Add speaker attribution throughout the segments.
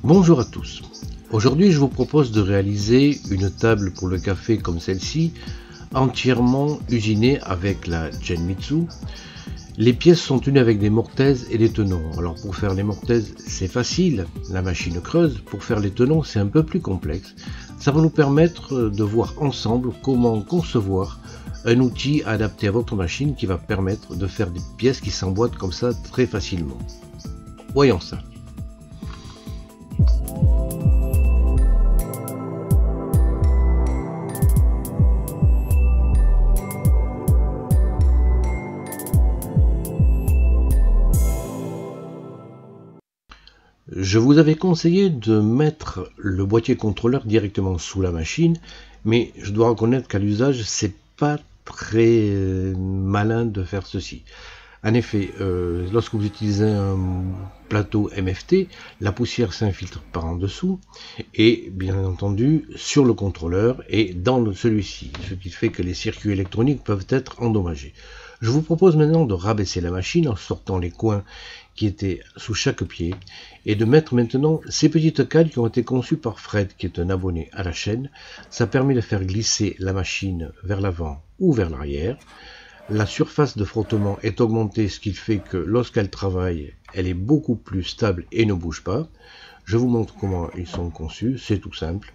Speaker 1: Bonjour à tous. Aujourd'hui, je vous propose de réaliser une table pour le café comme celle-ci, entièrement usinée avec la Genmitsu. Les pièces sont unies avec des mortaises et des tenons. Alors pour faire les mortaises, c'est facile, la machine creuse. Pour faire les tenons, c'est un peu plus complexe. Ça va nous permettre de voir ensemble comment concevoir un outil adapté à votre machine qui va permettre de faire des pièces qui s'emboîtent comme ça très facilement. Voyons ça. Je vous avais conseillé de mettre le boîtier contrôleur directement sous la machine, mais je dois reconnaître qu'à l'usage, c'est pas très malin de faire ceci. En effet, lorsque vous utilisez un plateau MFT, la poussière s'infiltre par en dessous et bien entendu sur le contrôleur et dans celui-ci, ce qui fait que les circuits électroniques peuvent être endommagés. Je vous propose maintenant de rabaisser la machine en sortant les coins qui étaient sous chaque pied et de mettre maintenant ces petites cales qui ont été conçues par Fred, qui est un abonné à la chaîne. Ça permet de faire glisser la machine vers l'avant ou vers l'arrière. La surface de frottement est augmentée, ce qui fait que lorsqu'elle travaille, elle est beaucoup plus stable et ne bouge pas. Je vous montre comment ils sont conçus, c'est tout simple.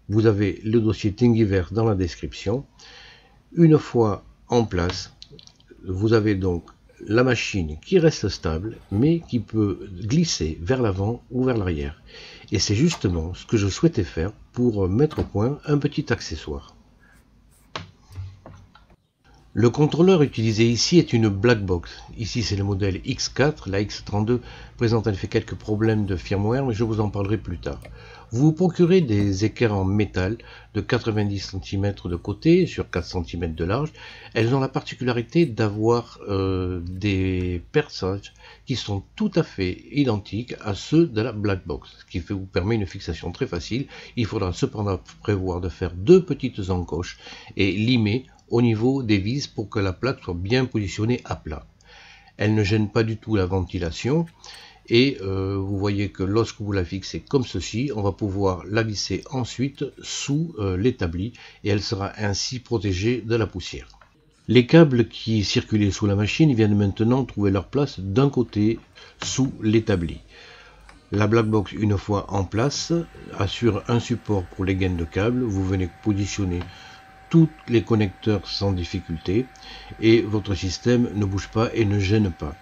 Speaker 1: Vous avez le dossier Thingiverse dans la description. Une fois en place, vous avez donc la machine qui reste stable, mais qui peut glisser vers l'avant ou vers l'arrière. Et c'est justement ce que je souhaitais faire pour mettre au point un petit accessoire. Le contrôleur utilisé ici est une black box. Ici c'est le modèle X4, la X32 présente en effet quelques problèmes de firmware, mais je vous en parlerai plus tard. Vous vous procurez des équerres en métal de 90 cm de côté sur 4 cm de large. Elles ont la particularité d'avoir des perçages qui sont tout à fait identiques à ceux de la black box, ce qui vous permet une fixation très facile. Il faudra cependant prévoir de faire deux petites encoches et limer au niveau des vis pour que la plaque soit bien positionnée à plat. Elle ne gêne pas du tout la ventilation et vous voyez que lorsque vous la fixez comme ceci, on va pouvoir la visser ensuite sous l'établi et elle sera ainsi protégée de la poussière. Les câbles qui circulaient sous la machine viennent maintenant trouver leur place d'un côté sous l'établi. La black box, une fois en place, assure un support pour les gaines de câbles. Vous venez positionner tous les connecteurs sans difficulté et votre système ne bouge pas et ne gêne pas.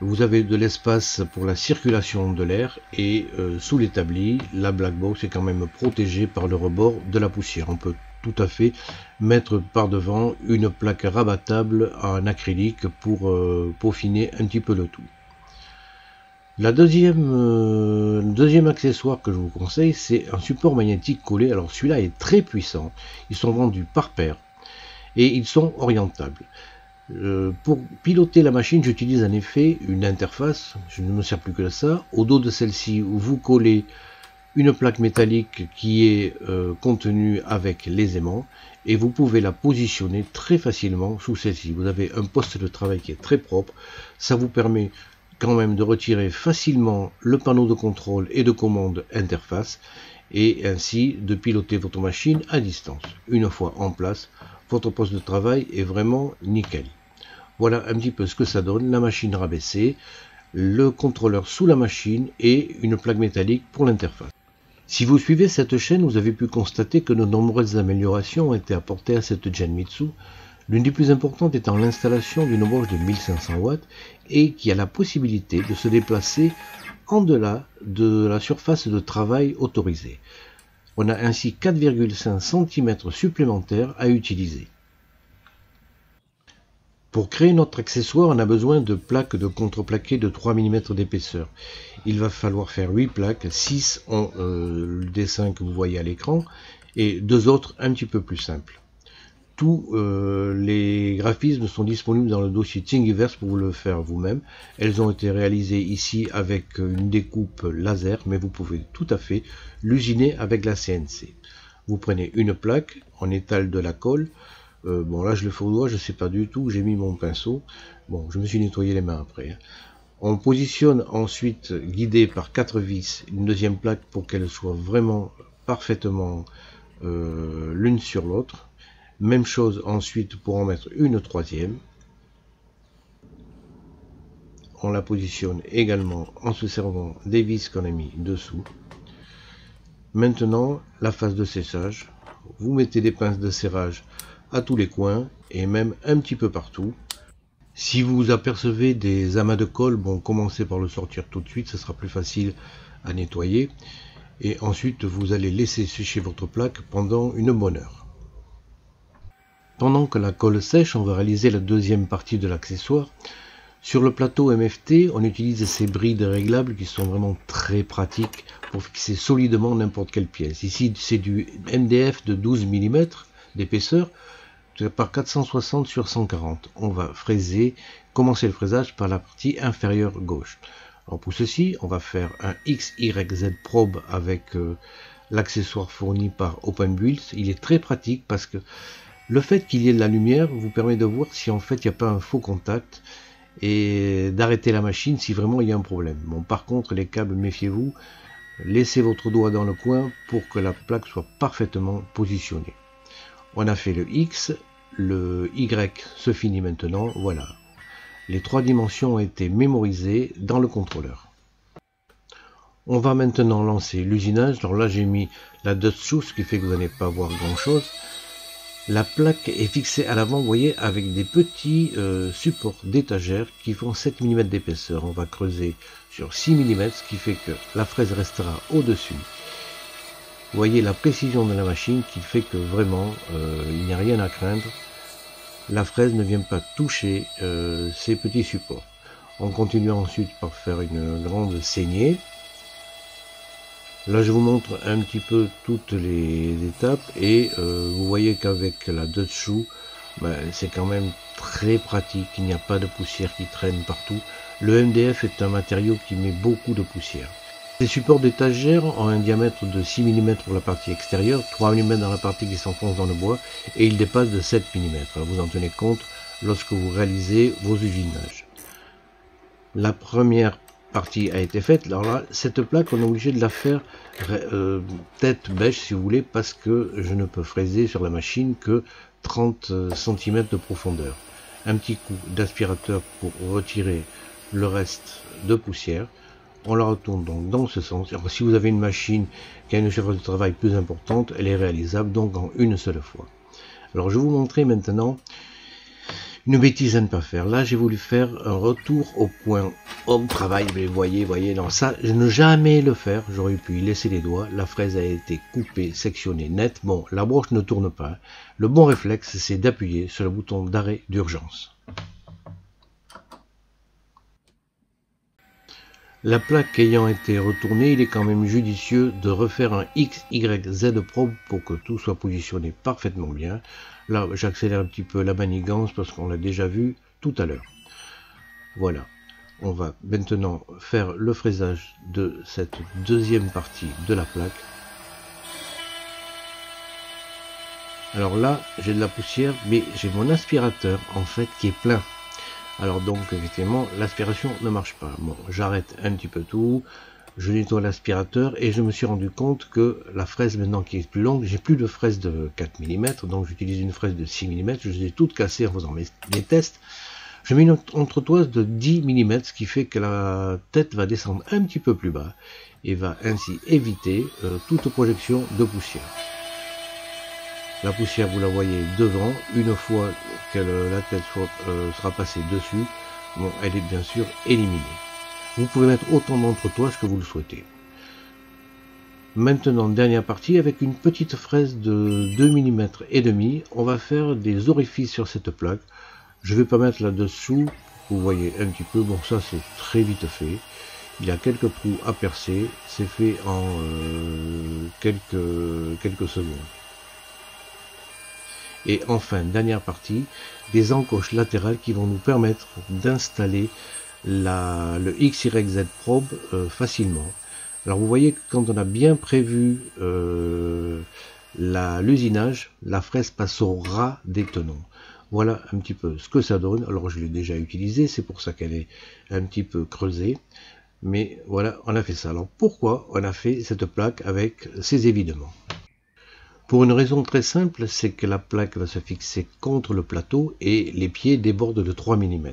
Speaker 1: Vous avez de l'espace pour la circulation de l'air et sous l'établi, la black box est quand même protégée par le rebord de la poussière. On peut tout à fait mettre par devant une plaque rabattable en acrylique pour peaufiner un petit peu le tout. Le deuxième accessoire que je vous conseille, c'est un support magnétique collé. Alors celui-là est très puissant. Ils sont vendus par paire et ils sont orientables. Pour piloter la machine, j'utilise en effet une interface. Je ne me sers plus que de ça. Au dos de celle-ci, vous collez une plaque métallique qui est contenue avec les aimants et vous pouvez la positionner très facilement sous celle-ci. Vous avez un poste de travail qui est très propre. Ça vous permet quand même de retirer facilement le panneau de contrôle et de commande interface et ainsi de piloter votre machine à distance. Une fois en place, votre poste de travail est vraiment nickel. Voilà un petit peu ce que ça donne, la machine rabaissée, le contrôleur sous la machine et une plaque métallique pour l'interface. Si vous suivez cette chaîne, vous avez pu constater que de nombreuses améliorations ont été apportées à cette Genmitsu. L'une des plus importantes étant l'installation d'une broche de 1500 watts et qui a la possibilité de se déplacer en delà de la surface de travail autorisée. On a ainsi 4,5 cm supplémentaires à utiliser. Pour créer notre accessoire, on a besoin de plaques de contreplaqué de 3 mm d'épaisseur. Il va falloir faire 8 plaques, 6 ont le dessin que vous voyez à l'écran et 2 autres un petit peu plus simples. Tous les graphismes sont disponibles dans le dossier Thingiverse pour vous le faire vous-même. Elles ont été réalisées ici avec une découpe laser, mais vous pouvez tout à fait l'usiner avec la CNC. Vous prenez une plaque, on étale de la colle. Bon là je le fais au doigt, je ne sais pas du tout, j'ai mis mon pinceau. Bon, je me suis nettoyé les mains après. On positionne ensuite, guidé par 4 vis, une deuxième plaque pour qu'elle soit vraiment parfaitement l'une sur l'autre. Même chose ensuite pour en mettre une troisième. On la positionne également en se servant des vis qu'on a mis dessous. Maintenant, la phase de séchage. Vous mettez des pinces de serrage à tous les coins et même un petit peu partout. Si vous apercevez des amas de colle, bon, commencez par le sortir tout de suite, ce sera plus facile à nettoyer. Et ensuite, vous allez laisser sécher votre plaque pendant une bonne heure. Pendant que la colle sèche, on va réaliser la deuxième partie de l'accessoire. Sur le plateau MFT, on utilise ces brides réglables qui sont vraiment très pratiques pour fixer solidement n'importe quelle pièce. Ici, c'est du MDF de 12 mm d'épaisseur par 460 sur 140. On va fraiser, commencer le fraisage par la partie inférieure gauche. Alors pour ceci, on va faire un XYZ probe avec l'accessoire fourni par OpenBuild. Il est très pratique parce que le fait qu'il y ait de la lumière vous permet de voir si en fait il n'y a pas un faux contact et d'arrêter la machine si vraiment il y a un problème. Bon, par contre, les câbles, méfiez-vous, laissez votre doigt dans le coin pour que la plaque soit parfaitement positionnée. On a fait le X, le Y se finit maintenant, voilà. Les 3 dimensions ont été mémorisées dans le contrôleur. On va maintenant lancer l'usinage. Alors là, j'ai mis la dessous, ce qui fait que vous n'allez pas voir grand chose. La plaque est fixée à l'avant, vous voyez, avec des petits supports d'étagère qui font 7 mm d'épaisseur. On va creuser sur 6 mm, ce qui fait que la fraise restera au-dessus. Vous voyez la précision de la machine qui fait que vraiment, il n'y a rien à craindre. La fraise ne vient pas toucher ces petits supports. On continue ensuite par faire une grande saignée. Là, je vous montre un petit peu toutes les étapes et vous voyez qu'avec la dessous, c'est quand même très pratique. Il n'y a pas de poussière qui traîne partout. Le MDF est un matériau qui met beaucoup de poussière. Ces supports d'étagère ont un diamètre de 6 mm pour la partie extérieure, 3 mm dans la partie qui s'enfonce dans le bois et ils dépassent de 7 mm. Vous en tenez compte lorsque vous réalisez vos usinages. La première partie a été faite. Alors là, cette plaque, on est obligé de la faire tête bêche si vous voulez, parce que je ne peux fraiser sur la machine que 30 cm de profondeur. Un petit coup d'aspirateur pour retirer le reste de poussière. On la retourne donc dans ce sens. Alors, si vous avez une machine qui a une surface de travail plus importante, elle est réalisable donc en une seule fois. Alors je vais vous montrer maintenant une bêtise à ne pas faire. Là, j'ai voulu faire un retour au point homme travail. Mais voyez, non, ça, je ne jamais le faire. J'aurais pu y laisser les doigts. La fraise a été coupée, sectionnée net. Bon, la broche ne tourne pas. Le bon réflexe, c'est d'appuyer sur le bouton d'arrêt d'urgence. La plaque ayant été retournée, il est quand même judicieux de refaire un XYZ probe pour que tout soit positionné parfaitement bien. Là, j'accélère un petit peu la manigance parce qu'on l'a déjà vu tout à l'heure. Voilà. On va maintenant faire le fraisage de cette deuxième partie de la plaque. Alors là, j'ai de la poussière, mais j'ai mon aspirateur en fait qui est plein. Alors donc effectivement, l'aspiration ne marche pas. Bon, j'arrête un petit peu tout. Je nettoie l'aspirateur et je me suis rendu compte que la fraise maintenant qui est plus longue, j'ai plus de fraise de 4 mm, donc j'utilise une fraise de 6 mm, je les ai toutes cassées en faisant mes tests. Je mets une entretoise de 10 mm, ce qui fait que la tête va descendre un petit peu plus bas et va ainsi éviter toute projection de poussière. La poussière, vous la voyez devant, une fois que la tête sera passée dessus, bon, elle est bien sûr éliminée. Vous pouvez mettre autant d'entretoises que vous le souhaitez. Maintenant, dernière partie, avec une petite fraise de 2 mm et demi, on va faire des orifices sur cette plaque. Je ne vais pas mettre là-dessous, vous voyez un petit peu, bon ça c'est très vite fait. Il y a quelques trous à percer, c'est fait en quelques secondes. Et enfin, dernière partie, des encoches latérales qui vont nous permettre d'installer le XYZ probe facilement. Alors vous voyez que quand on a bien prévu l'usinage, la fraise passe au ras des tenons. Voilà un petit peu ce que ça donne. Alors je l'ai déjà utilisé, c'est pour ça qu'elle est un petit peu creusée. Mais voilà, on a fait ça. Alors pourquoi on a fait cette plaque avec ces évidements? Pour une raison très simple, c'est que la plaque va se fixer contre le plateau et les pieds débordent de 3 mm.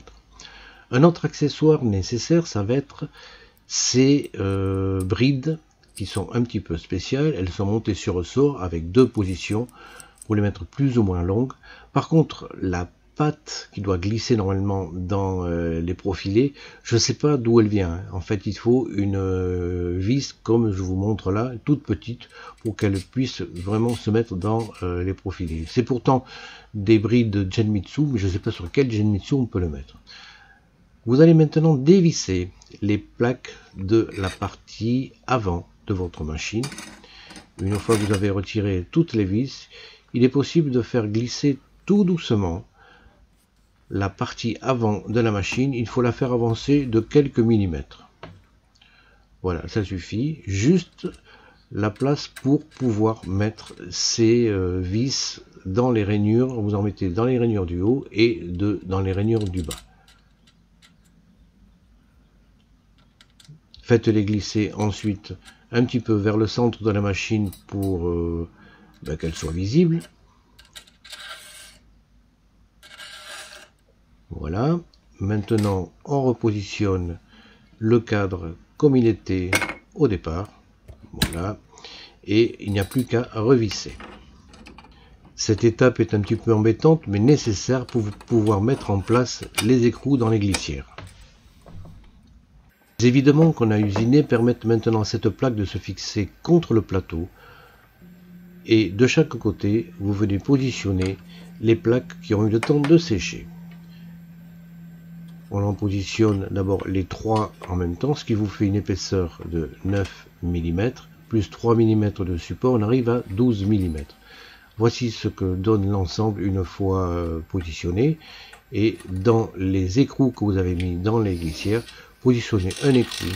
Speaker 1: Un autre accessoire nécessaire, ça va être ces brides qui sont un petit peu spéciales. Elles sont montées sur ressort avec 2 positions pour les mettre plus ou moins longues. Par contre, la patte qui doit glisser normalement dans les profilés, je ne sais pas d'où elle vient. En fait, il faut une vis, comme je vous montre là, toute petite, pour qu'elle puisse vraiment se mettre dans les profilés. C'est pourtant des brides Genmitsu, mais je ne sais pas sur quel Genmitsu on peut le mettre. Vous allez maintenant dévisser les plaques de la partie avant de votre machine. Une fois que vous avez retiré toutes les vis, il est possible de faire glisser tout doucement la partie avant de la machine. Il faut la faire avancer de quelques millimètres. Voilà, ça suffit. Juste la place pour pouvoir mettre ces vis dans les rainures. Vous en mettez dans les rainures du haut et dans les rainures du bas. Faites-les glisser ensuite un petit peu vers le centre de la machine pour qu'elle soit visible. Voilà. Maintenant, on repositionne le cadre comme il était au départ. Voilà. Et il n'y a plus qu'à revisser. Cette étape est un petit peu embêtante, mais nécessaire pour pouvoir mettre en place les écrous dans les glissières. Les évidements qu'on a usinés permettent maintenant à cette plaque de se fixer contre le plateau. Et de chaque côté, vous venez positionner les plaques qui ont eu le temps de sécher. On en positionne d'abord les 3 en même temps, ce qui vous fait une épaisseur de 9 mm, plus 3 mm de support, on arrive à 12 mm. Voici ce que donne l'ensemble une fois positionné. Et dans les écrous que vous avez mis dans les glissières, positionnez un écrou,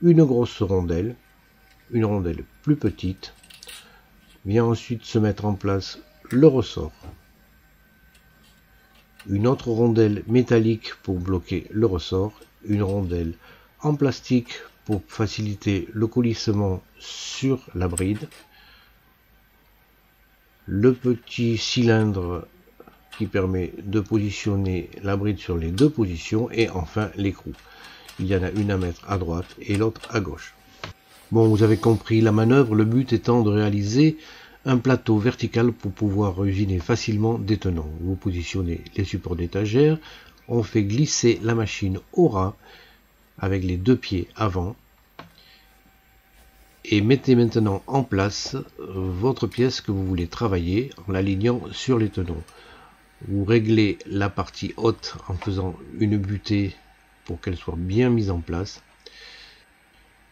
Speaker 1: une grosse rondelle, une rondelle plus petite. Vient ensuite se mettre en place le ressort. Une autre rondelle métallique pour bloquer le ressort, une rondelle en plastique pour faciliter le coulissement sur la bride, le petit cylindre qui permet de positionner la bride sur les 2 positions et enfin l'écrou. Il y en a une à mettre à droite et l'autre à gauche. Bon, vous avez compris la manœuvre, le but étant de réaliser un plateau vertical pour pouvoir usiner facilement des tenons. Vous positionnez les supports d'étagère, on fait glisser la machine au ras avec les 2 pieds avant et mettez maintenant en place votre pièce que vous voulez travailler en l'alignant sur les tenons. Vous réglez la partie haute en faisant une butée pour qu'elle soit bien mise en place.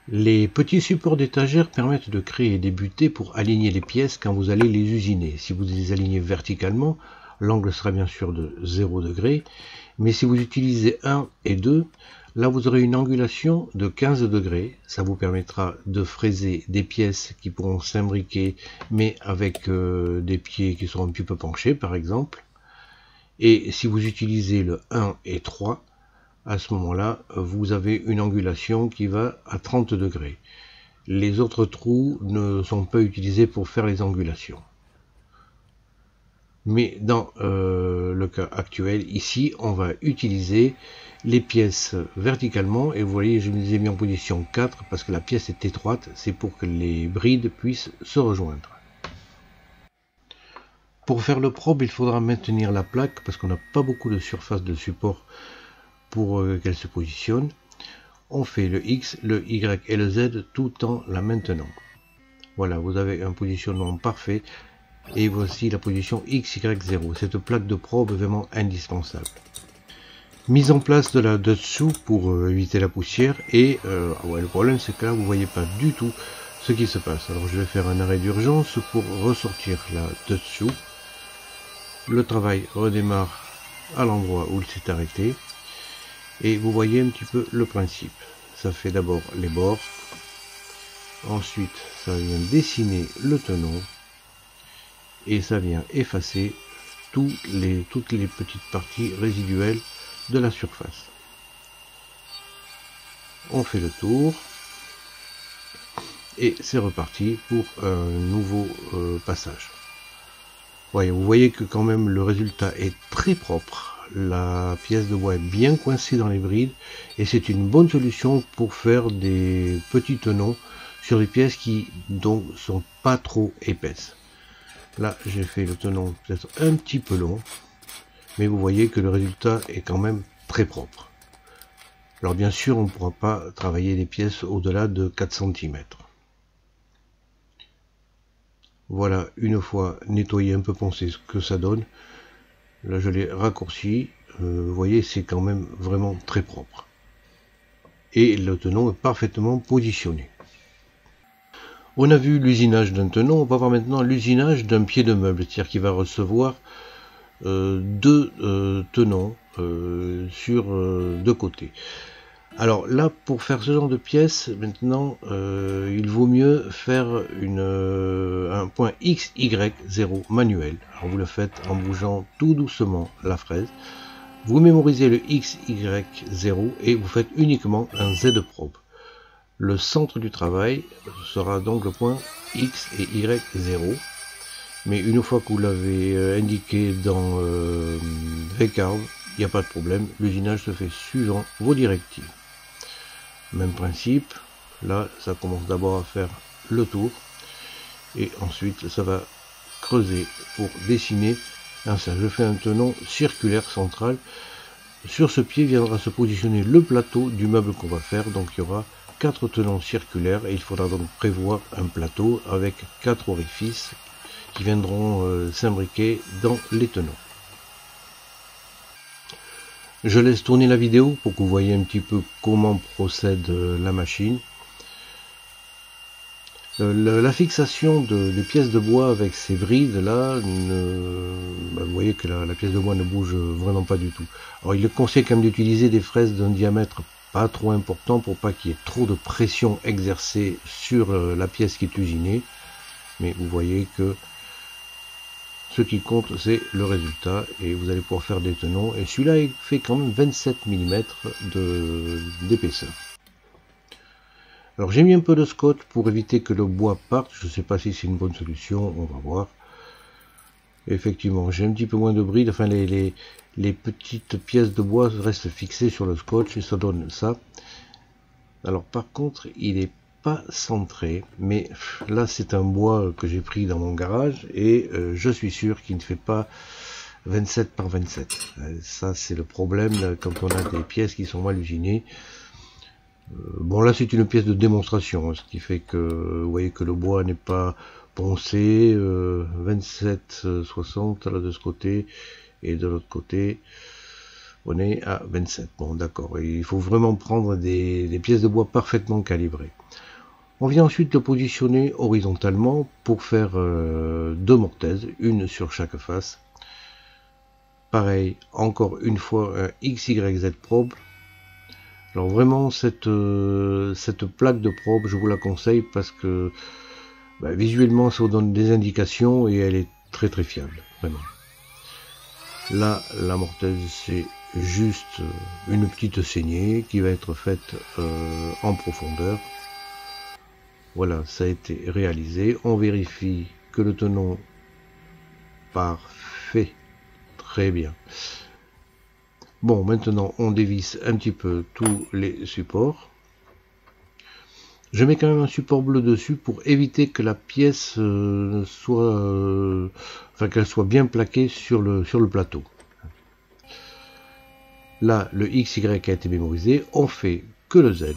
Speaker 1: Les petits supports d'étagère permettent de créer des butées pour aligner les pièces quand vous allez les usiner. Si vous les alignez verticalement, l'angle sera bien sûr de 0 degré, mais si vous utilisez 1 et 2, là vous aurez une angulation de 15 degrés. Ça vous permettra de fraiser des pièces qui pourront s'imbriquer, mais avec des pieds qui seront un petit peu penchés par exemple. Et si vous utilisez le 1 et 3, à ce moment-là, vous avez une angulation qui va à 30 degrés. Les autres trous ne sont pas utilisés pour faire les angulations. Mais dans le cas actuel, ici, on va utiliser les pièces verticalement. Et vous voyez, je les ai mis en position 4 parce que la pièce est étroite. C'est pour que les brides puissent se rejoindre. Pour faire le probe, il faudra maintenir la plaque parce qu'on n'a pas beaucoup de surface de support pour qu'elle se positionne. On fait le X, le Y et le Z tout en la maintenant. Voilà, vous avez un positionnement parfait et voici la position XY0. Cette plaque de probe est vraiment indispensable. Mise en place de la dessous pour éviter la poussière et ouais, le problème c'est que là vous voyez pas du tout ce qui se passe. Alors je vais faire un arrêt d'urgence pour ressortir la dessous. Le travail redémarre à l'endroit où il s'est arrêté. Et vous voyez un petit peu le principe. Ça fait d'abord les bords. Ensuite, ça vient dessiner le tenon. Et ça vient effacer toutes les petites parties résiduelles de la surface. On fait le tour et c'est reparti pour un nouveau passage. Vous voyez que quand même le résultat est très propre. La pièce de bois est bien coincée dans les brides et c'est une bonne solution pour faire des petits tenons sur des pièces qui donc sont pas trop épaisses. Là j'ai fait le tenon peut-être un petit peu long, mais vous voyez que le résultat est quand même très propre. Alors bien sûr on ne pourra pas travailler les pièces au-delà de 4 cm. Voilà, une fois nettoyé, un peu poncé, ce que ça donne. Là je l'ai raccourci, vous voyez c'est quand même vraiment très propre. Et le tenon est parfaitement positionné. On a vu l'usinage d'un tenon, on va voir maintenant l'usinage d'un pied de meuble, c'est-à-dire qu'il va recevoir deux tenons sur deux côtés. Alors là, pour faire ce genre de pièce, maintenant, il vaut mieux faire un point X, Y, 0 manuel. Alors vous le faites en bougeant tout doucement la fraise. Vous mémorisez le X, Y, 0 et vous faites uniquement un Z probe. Le centre du travail sera donc le point X et Y, 0. Mais une fois que vous l'avez indiqué dans VCarve, il n'y a pas de problème. L'usinage se fait suivant vos directives. Même principe, là ça commence d'abord à faire le tour et ensuite ça va creuser pour dessiner un cercle. Je fais un tenon circulaire central. Sur ce pied viendra se positionner le plateau du meuble qu'on va faire, donc il y aura 4 tenons circulaires et il faudra donc prévoir un plateau avec 4 orifices qui viendront s'imbriquer dans les tenons. Je laisse tourner la vidéo pour que vous voyez un petit peu comment procède la machine. La fixation des pièces de bois avec ces brides là, vous voyez que la pièce de bois ne bouge vraiment pas du tout. Alors il est conseillé quand même d'utiliser des fraises d'un diamètre pas trop important pour pas qu'il y ait trop de pression exercée sur la pièce qui est usinée. Mais vous voyez que ce qui compte c'est le résultat et vous allez pouvoir faire des tenons et celui-là il fait quand même 27 mm d'épaisseur. Alors j'ai mis un peu de scotch pour éviter que le bois parte, je ne sais pas si c'est une bonne solution, on va voir. Effectivement j'ai un petit peu moins de bride, enfin les petites pièces de bois restent fixées sur le scotch et ça donne ça. Alors par contre il est pas centré, mais là c'est un bois que j'ai pris dans mon garage et je suis sûr qu'il ne fait pas 27 par 27. Ça c'est le problème quand on a des pièces qui sont mal usinées. Bon là c'est une pièce de démonstration, ce qui fait que vous voyez que le bois n'est pas poncé, 27-60 là de ce côté et de l'autre côté on est à 27. Bon d'accord, il faut vraiment prendre des pièces de bois parfaitement calibrées. On vient ensuite le positionner horizontalement pour faire deux mortaises, une sur chaque face. Pareil, encore une fois un XYZ probe. Alors vraiment cette plaque de probe, je vous la conseille parce que visuellement ça vous donne des indications et elle est très très fiable, vraiment. Là la mortaise c'est juste une petite saignée qui va être faite en profondeur. Voilà, ça a été réalisé. On vérifie que le tenon parfait, très bien. Bon, maintenant on dévisse un petit peu tous les supports. Je mets quand même un support bleu dessus pour éviter que la pièce qu'elle soit bien plaquée sur le plateau. Là, le XY a été mémorisé. On fait que le Z.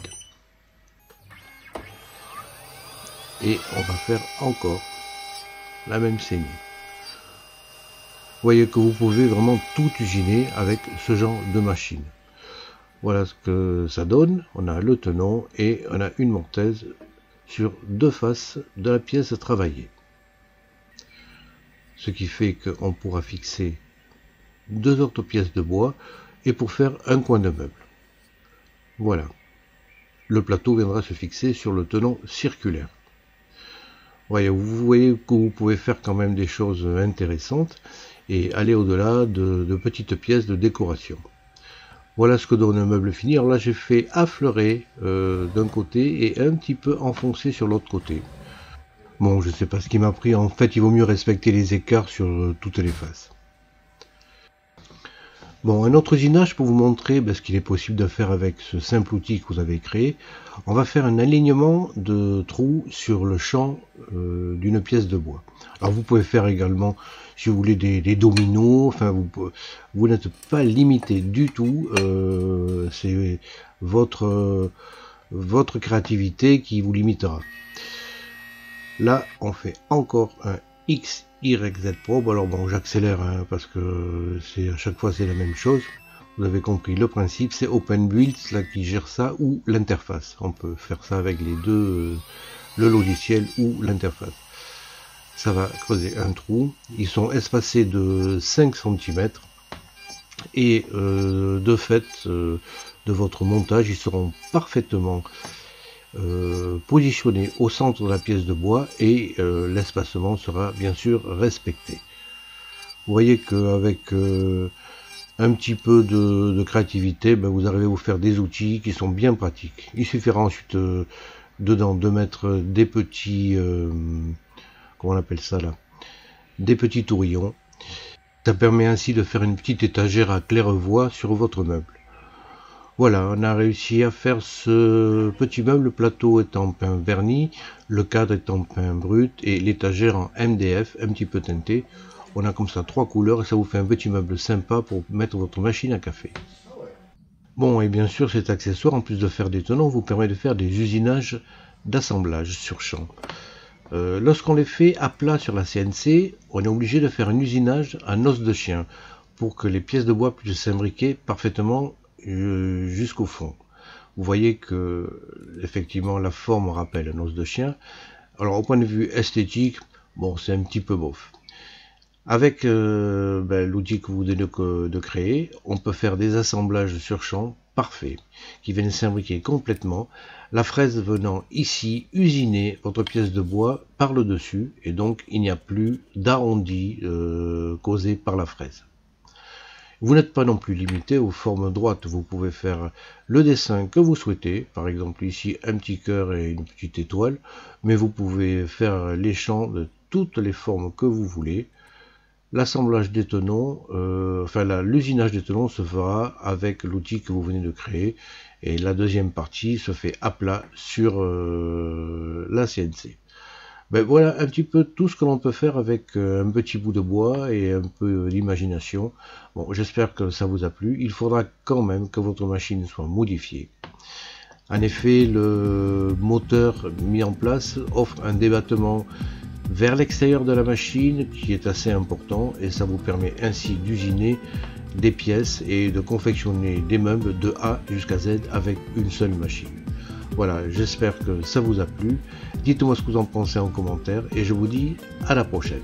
Speaker 1: Et on va faire encore la même saignée. Vous voyez que vous pouvez vraiment tout usiner avec ce genre de machine. Voilà ce que ça donne. On a le tenon et on a une mortaise sur deux faces de la pièce travaillée. Ce qui fait qu'on pourra fixer deux autres pièces de bois et pour faire un coin de meuble. Voilà. Le plateau viendra se fixer sur le tenon circulaire. Vous voyez que vous pouvez faire quand même des choses intéressantes. et aller au-delà de petites pièces de décoration. Voilà ce que donne un meuble fini. Alors là j'ai fait affleurer d'un côté et un petit peu enfoncé sur l'autre côté. Bon, je sais pas ce qui m'a pris, en fait il vaut mieux respecter les écarts sur toutes les faces. Bon, un autre usinage pour vous montrer ce qu'il est possible de faire avec ce simple outil que vous avez créé. On va faire un alignement de trous sur le champ d'une pièce de bois. Alors vous pouvez faire également, si vous voulez, des dominos, enfin vous n'êtes pas limité du tout, c'est votre créativité qui vous limitera. Là, on fait encore un XYZ Probe. Alors bon, j'accélère parce que à chaque fois c'est la même chose. Vous avez compris le principe, c'est OpenBuild là qui gère ça, ou l'interface. On peut faire ça avec les deux, le logiciel ou l'interface. Ça va creuser un trou. Ils sont espacés de 5 cm et de fait de votre montage, ils seront parfaitement positionné au centre de la pièce de bois et l'espacement sera bien sûr respecté. Vous voyez qu'avec un petit peu de créativité, vous arrivez à vous faire des outils qui sont bien pratiques. Il suffira ensuite dedans de mettre des petits comment on appelle ça là, des petits tourillons. Ça permet ainsi de faire une petite étagère à claire-voie sur votre meuble. Voilà, on a réussi à faire ce petit meuble, le plateau est en pain verni, le cadre est en pain brut et l'étagère en MDF, un petit peu teinté. On a comme ça 3 couleurs et ça vous fait un petit meuble sympa pour mettre votre machine à café. Bon, et bien sûr cet accessoire, en plus de faire des tenons, vous permet de faire des usinages d'assemblage sur champ. Lorsqu'on les fait à plat sur la CNC, on est obligé de faire un usinage en os de chien pour que les pièces de bois puissent s'imbriquer parfaitement jusqu'au fond. Vous voyez que effectivement la forme rappelle un os de chien. Alors au point de vue esthétique, bon, c'est un petit peu bof. Avec l'outil que vous venez de créer, on peut faire des assemblages sur champ parfaits qui viennent s'imbriquer complètement, la fraise venant ici usiner votre pièce de bois par le dessus, et donc il n'y a plus d'arrondi causé par la fraise. Vous n'êtes pas non plus limité aux formes droites, vous pouvez faire le dessin que vous souhaitez, par exemple ici un petit cœur et une petite étoile, mais vous pouvez faire les champs de toutes les formes que vous voulez. L'assemblage des tenons, l'usinage des tenons se fera avec l'outil que vous venez de créer, et la deuxième partie se fait à plat sur la CNC. Voilà un petit peu tout ce que l'on peut faire avec un petit bout de bois et un peu d'imagination. Bon, j'espère que ça vous a plu. Il faudra quand même que votre machine soit modifiée. En effet, le moteur mis en place offre un débattement vers l'extérieur de la machine qui est assez important, et ça vous permet ainsi d'usiner des pièces et de confectionner des meubles de A jusqu'à Z avec une seule machine. Voilà, j'espère que ça vous a plu. Dites-moi ce que vous en pensez en commentaire et je vous dis à la prochaine.